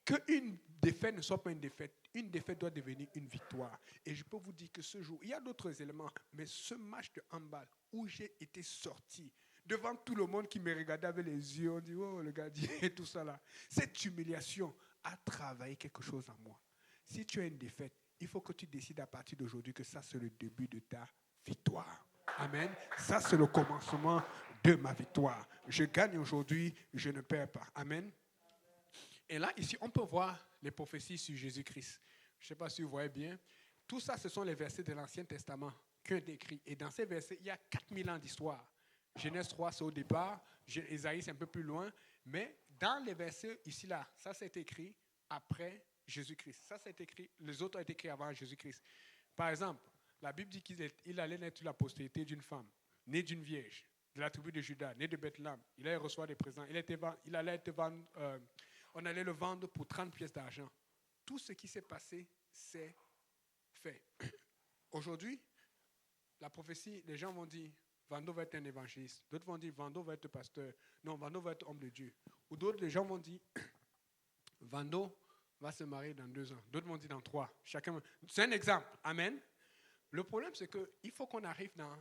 Qu'une défaite ne soit pas une défaite. Une défaite doit devenir une victoire. Et je peux vous dire que ce jour, il y a d'autres éléments, mais ce match de handball où j'ai été sorti devant tout le monde qui me regardait avec les yeux, on dit, oh, le gardien et tout ça là. Cette humiliation a travaillé quelque chose en moi. Si tu as une défaite, il faut que tu décides à partir d'aujourd'hui que ça, c'est le début de ta victoire. Amen. Ça, c'est le commencement de ma victoire. Je gagne aujourd'hui, je ne perds pas. Amen. Et là, ici, on peut voir les prophéties sur Jésus-Christ. Je ne sais pas si vous voyez bien. Tout ça, ce sont les versets de l'Ancien Testament qui ont été écrits. Et dans ces versets, il y a 4000 ans d'histoire. Genèse 3, c'est au départ. Ésaïe, c'est un peu plus loin. Mais dans les versets ici, là, ça c'est écrit après Jésus-Christ. Ça c'est écrit, les autres ont été écrits avant Jésus-Christ. Par exemple, la Bible dit qu'il allait naître la postérité d'une femme, née d'une vierge, de la tribu de Juda, née de Bethléem. Il allait recevoir des présents. On allait le vendre pour 30 pièces d'argent. Tout ce qui s'est passé, c'est fait. Aujourd'hui, la prophétie, les gens vont dire, Vando va être un évangéliste. D'autres vont dire, Vando va être pasteur. Non, Vando va être homme de Dieu. Ou d'autres, les gens vont dire, Vando va se marier dans 2 ans. D'autres vont dire dans 3. C'est un exemple. Amen. Le problème, c'est qu'il faut qu'on arrive dans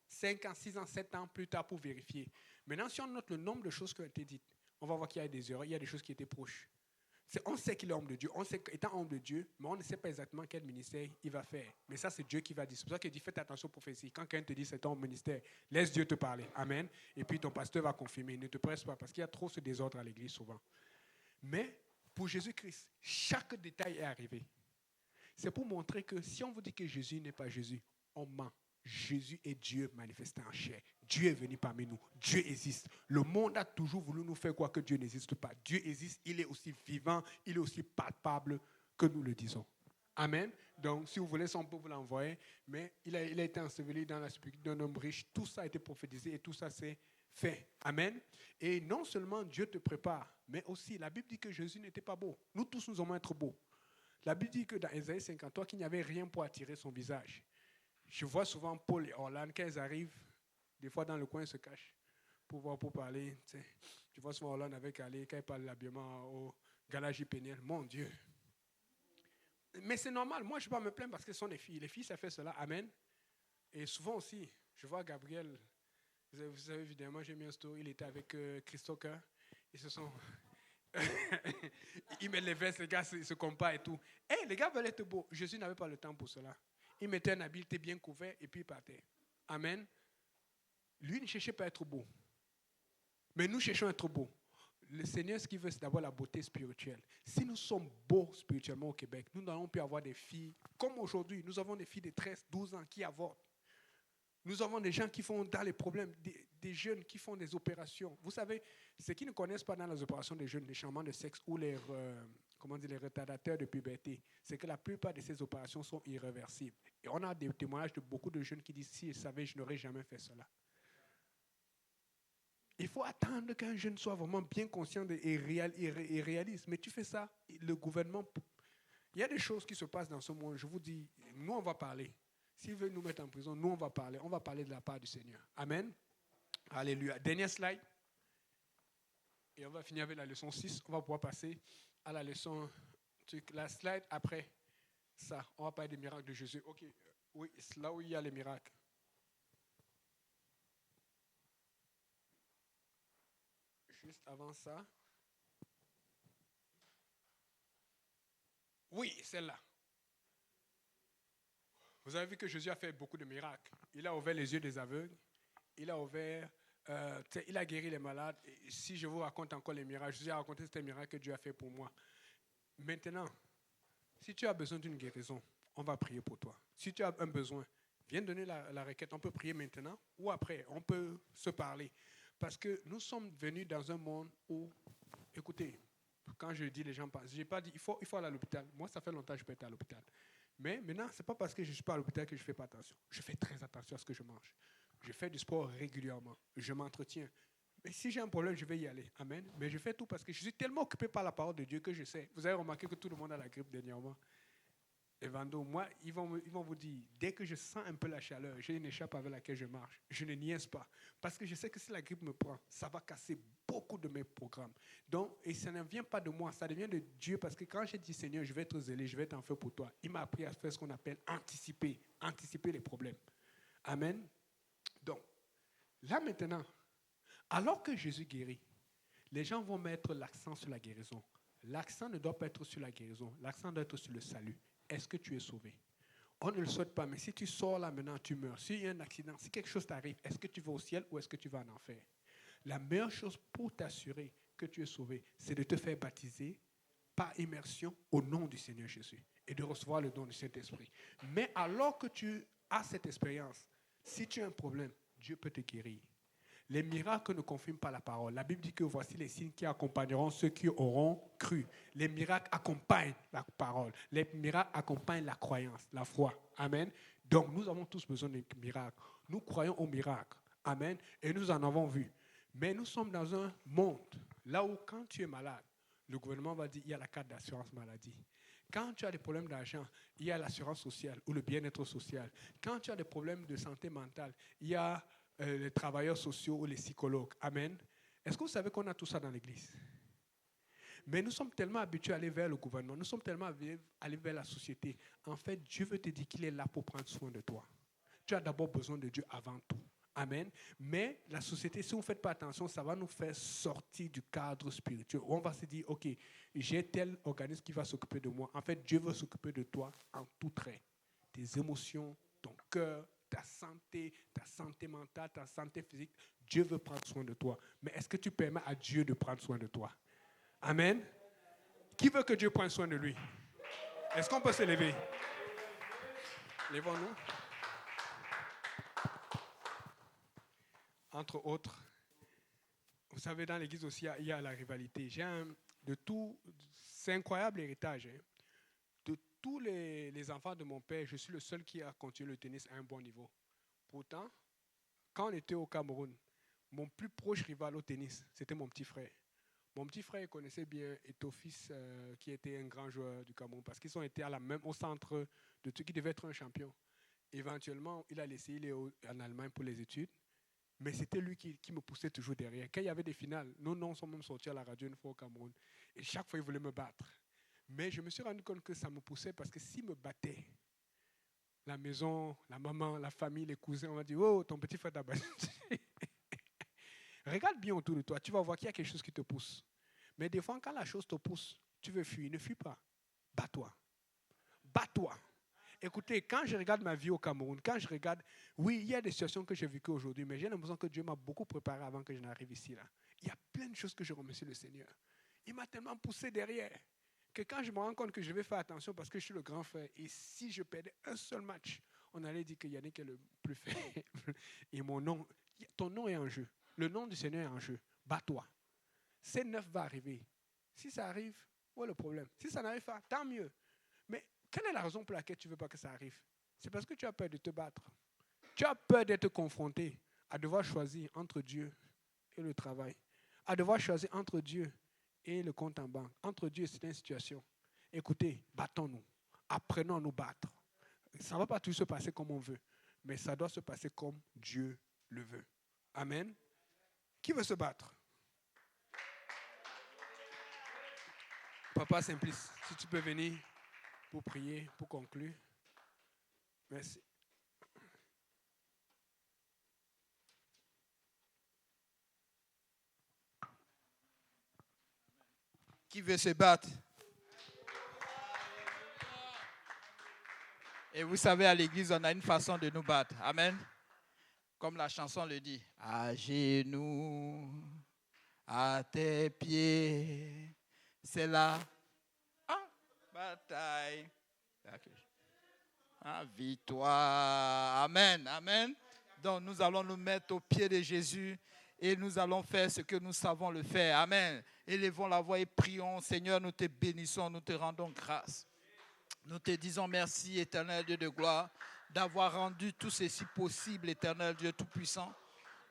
5 ans, 6 ans, 7 ans plus tard pour vérifier. Maintenant, si on note le nombre de choses qui ont été dites, on va voir qu'il y a des erreurs, il y a des choses qui étaient proches. On sait qu'il est homme de Dieu, on sait qu'étant homme de Dieu, mais on ne sait pas exactement quel ministère il va faire. Mais ça, c'est Dieu qui va dire. C'est pour ça qu'il dit, faites attention aux prophéties. Quand quelqu'un te dit c'est ton ministère, laisse Dieu te parler. Amen. Et puis ton pasteur va confirmer. Ne te presse pas, parce qu'il y a trop ce désordre à l'église souvent. Mais pour Jésus-Christ, chaque détail est arrivé. C'est pour montrer que si on vous dit que Jésus n'est pas Jésus, on ment. Jésus est Dieu manifesté en chair. Dieu est venu parmi nous. Dieu existe. Le monde a toujours voulu nous faire croire que Dieu n'existe pas. Dieu existe. Il est aussi vivant. Il est aussi palpable que nous le disons. Amen. Donc, si vous voulez, on peut vous l'envoyer. Mais il a été enseveli dans la sépulture d'un homme riche. Tout ça a été prophétisé et tout ça s'est fait. Amen. Et non seulement Dieu te prépare, mais aussi la Bible dit que Jésus n'était pas beau. Nous tous, nous allons être beaux. La Bible dit que dans Ésaïe 53, qu'il n'y avait rien pour attirer son visage. Je vois souvent Paul et Orlane, quand ils arrivent, des fois dans le coin, ils se cachent pour parler. Tu vois souvent Orlane avec Ali, quand il parle de l'habillement au Galagie Péniel. Mon Dieu. Mais c'est normal, moi je ne vais pas me plaindre parce que ce sont des filles. Les filles, ça fait cela. Amen. Et souvent aussi, je vois Gabriel, vous savez évidemment, j'ai mis un story, il était avec Christophe. Ils se sont... Ils mettent les vestes, les gars se comparent et tout. Les gars veulent être beaux. Jésus n'avait pas le temps pour cela. Il mettait un habit, il était bien couvert et puis il partait. Amen. Lui ne cherchait pas à être beau. Mais nous cherchons à être beaux. Le Seigneur, ce qu'il veut, c'est d'abord la beauté spirituelle. Si nous sommes beaux spirituellement au Québec, nous n'allons plus avoir des filles. Comme aujourd'hui, nous avons des filles de 13, 12 ans qui avortent. Nous avons des gens qui font dans les problèmes, des jeunes qui font des opérations. Vous savez, ceux qui ne connaissent pas dans les opérations des jeunes, les changements de sexe ou les retardateurs de puberté, c'est que la plupart de ces opérations sont irréversibles. Et on a des témoignages de beaucoup de jeunes qui disent, si je savais, je n'aurais jamais fait cela. Il faut attendre qu'un jeune soit vraiment bien conscient et réaliste. Mais tu fais ça, le gouvernement... Il y a des choses qui se passent dans ce monde. Je vous dis, nous, on va parler. S'il veut nous mettre en prison, nous, on va parler. On va parler de la part du Seigneur. Amen. Alléluia. Dernière slide. Et on va finir avec la leçon 6. On va pouvoir passer à la leçon... La slide après ça. On va parler des miracles de Jésus. OK. Oui, c'est là où il y a les miracles. Juste avant ça. Oui, celle-là. Vous avez vu que Jésus a fait beaucoup de miracles. Il a ouvert les yeux des aveugles. Il a ouvert... il a guéri les malades. Et si je vous raconte encore les miracles, Jésus a raconté ces miracles que Dieu a fait pour moi. Maintenant, si tu as besoin d'une guérison, on va prier pour toi. Si tu as un besoin, viens donner la requête. On peut prier maintenant ou après. On peut se parler. Parce que nous sommes venus dans un monde où, écoutez, quand je dis les gens passent, je n'ai pas dit il faut aller à l'hôpital. Moi, ça fait longtemps que je peux être à l'hôpital. Mais maintenant, ce n'est pas parce que je ne suis pas à l'hôpital que je ne fais pas attention. Je fais très attention à ce que je mange. Je fais du sport régulièrement. Je m'entretiens. Mais si j'ai un problème, je vais y aller. Amen. Mais je fais tout parce que je suis tellement occupé par la parole de Dieu que je sais. Vous avez remarqué que tout le monde a la grippe dernièrement. Et Vando, moi, ils vont vous dire, dès que je sens un peu la chaleur, j'ai une écharpe avec laquelle je marche. Je ne niaise pas. Parce que je sais que si la grippe me prend, ça va casser beaucoup de mes programmes. Donc, et ça ne vient pas de moi, ça vient de Dieu. Parce que quand j'ai dit, Seigneur, je vais être zélé, je vais être en feu pour toi, il m'a appris à faire ce qu'on appelle anticiper les problèmes. Amen. Donc, là maintenant, alors que Jésus guérit, les gens vont mettre l'accent sur la guérison. L'accent ne doit pas être sur la guérison, l'accent doit être sur le salut. Est-ce que tu es sauvé? On ne le souhaite pas, mais si tu sors là maintenant, tu meurs. S'il y a un accident, si quelque chose t'arrive, est-ce que tu vas au ciel ou est-ce que tu vas en enfer? La meilleure chose pour t'assurer que tu es sauvé, c'est de te faire baptiser par immersion au nom du Seigneur Jésus et de recevoir le don du Saint-Esprit. Mais alors que tu a cette expérience. Si tu as un problème, Dieu peut te guérir. Les miracles ne confirment pas la parole. La Bible dit que voici les signes qui accompagneront ceux qui auront cru. Les miracles accompagnent la parole. Les miracles accompagnent la croyance, la foi. Amen. Donc, nous avons tous besoin de miracles. Nous croyons aux miracles. Amen. Et nous en avons vu. Mais nous sommes dans un monde, là où quand tu es malade, le gouvernement va dire il y a la carte d'assurance maladie. Quand tu as des problèmes d'argent, il y a l'assurance sociale ou le bien-être social. Quand tu as des problèmes de santé mentale, il y a les travailleurs sociaux ou les psychologues. Amen. Est-ce que vous savez qu'on a tout ça dans l'église? Mais nous sommes tellement habitués à aller vers le gouvernement, nous sommes tellement habitués à aller vers la société. En fait, Dieu veut te dire qu'il est là pour prendre soin de toi. Tu as d'abord besoin de Dieu avant tout. Amen. Mais la société, si on ne fait pas attention, ça va nous faire sortir du cadre spirituel. On va se dire, OK, j'ai tel organisme qui va s'occuper de moi. En fait, Dieu veut s'occuper de toi en tout trait. Tes émotions, ton cœur, ta santé mentale, ta santé physique. Dieu veut prendre soin de toi. Mais est-ce que tu permets à Dieu de prendre soin de toi? Amen. Qui veut que Dieu prenne soin de lui? Est-ce qu'on peut se lever? Levons-nous. Entre autres, vous savez, dans l'église aussi, il y a la rivalité. C'est incroyable l'héritage. Hein. De tous les enfants de mon père, je suis le seul qui a continué le tennis à un bon niveau. Pourtant, quand on était au Cameroun, mon plus proche rival au tennis, c'était mon petit frère. Mon petit frère connaissait bien Etofis, qui était un grand joueur du Cameroun, parce qu'ils ont été au centre de tout qui devait être un champion. Éventuellement, il a laissé, il est en Allemagne pour les études. Mais c'était lui qui me poussait toujours derrière. Quand il y avait des finales, nos noms sont même sortis à la radio une fois au Cameroun. Et chaque fois, il voulait me battre. Mais je me suis rendu compte que ça me poussait parce que s'il me battait, la maison, la maman, la famille, les cousins, on va dire, oh, ton petit frère t'a battu. Regarde bien autour de toi, tu vas voir qu'il y a quelque chose qui te pousse. Mais des fois, quand la chose te pousse, tu veux fuir, ne fuis pas. Bats-toi. Bats-toi. Écoutez, quand je regarde ma vie au Cameroun, oui, il y a des situations que j'ai vécues aujourd'hui, mais j'ai l'impression que Dieu m'a beaucoup préparé avant que je n'arrive ici. Là. Il y a plein de choses que je remercie le Seigneur. Il m'a tellement poussé derrière que quand je me rends compte que je vais faire attention parce que je suis le grand frère, et si je perdais un seul match, on allait dire que Yannick est le plus faible. Et ton nom est en jeu. Le nom du Seigneur est en jeu. Bats-toi. C9 va arriver. Si ça arrive, où est le problème? Si ça n'arrive pas, tant mieux. Mais quelle est la raison pour laquelle tu ne veux pas que ça arrive? C'est parce que tu as peur de te battre. Tu as peur d'être confronté à devoir choisir entre Dieu et le travail, à devoir choisir entre Dieu et le compte en banque, entre Dieu et cette situation. Écoutez, battons-nous, apprenons à nous battre. Ça ne va pas tout se passer comme on veut, mais ça doit se passer comme Dieu le veut. Amen. Qui veut se battre? Papa Simplice, si tu peux venir pour prier, pour conclure. Merci. Qui veut se battre? Et vous savez, à l'église, on a une façon de nous battre. Amen. Comme la chanson le dit. À genoux, à tes pieds, c'est la bataille. Victoire. Amen. Amen. Donc nous allons nous mettre aux pieds de Jésus et nous allons faire ce que nous savons le faire. Amen. Élevons la voix et prions. Seigneur, nous te bénissons, nous te rendons grâce. Nous te disons merci, éternel Dieu de gloire, d'avoir rendu tout ceci possible, éternel Dieu Tout-Puissant.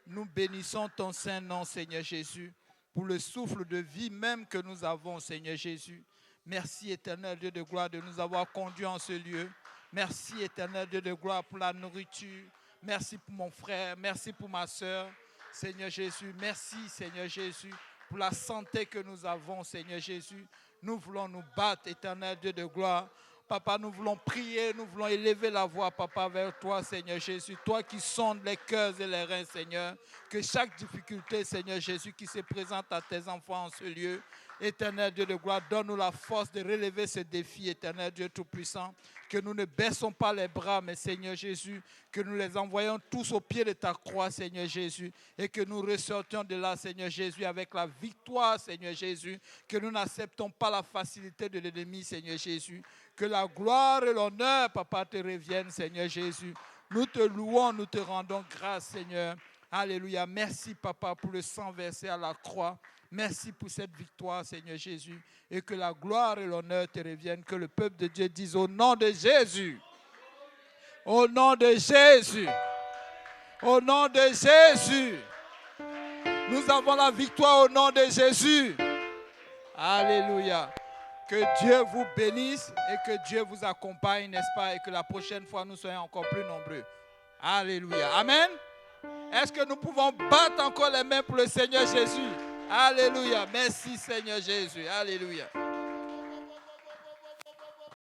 Nous bénissons ton saint nom, Seigneur Jésus, pour le souffle de vie même que nous avons, Seigneur Jésus. Merci, éternel Dieu de gloire, de nous avoir conduits en ce lieu. Merci, éternel Dieu de gloire, pour la nourriture. Merci pour mon frère, merci pour ma soeur, Seigneur Jésus. Merci, Seigneur Jésus, pour la santé que nous avons, Seigneur Jésus. Nous voulons nous battre, éternel Dieu de gloire. Papa, nous voulons prier, nous voulons élever la voix, Papa, vers toi, Seigneur Jésus. Toi qui sondes les cœurs et les reins, Seigneur. Que chaque difficulté, Seigneur Jésus, qui se présente à tes enfants en ce lieu, éternel Dieu de gloire, donne-nous la force de relever ce défi, éternel Dieu Tout-Puissant. Que nous ne baissons pas les bras, mais Seigneur Jésus, que nous les envoyons tous au pied de ta croix, Seigneur Jésus, et que nous ressortions de là, Seigneur Jésus, avec la victoire, Seigneur Jésus, que nous n'acceptons pas la facilité de l'ennemi, Seigneur Jésus, que la gloire et l'honneur, Papa, te reviennent, Seigneur Jésus. Nous te louons, nous te rendons grâce, Seigneur. Alléluia. Merci, Papa, pour le sang versé à la croix. Merci pour cette victoire, Seigneur Jésus. Et que la gloire et l'honneur te reviennent. Que le peuple de Dieu dise au nom de Jésus. Au nom de Jésus. Au nom de Jésus. Nous avons la victoire au nom de Jésus. Alléluia. Que Dieu vous bénisse et que Dieu vous accompagne, n'est-ce pas? Et que la prochaine fois, nous soyons encore plus nombreux. Alléluia. Amen. Est-ce que nous pouvons battre encore les mains pour le Seigneur Jésus? Alléluia. Merci Seigneur Jésus. Alléluia.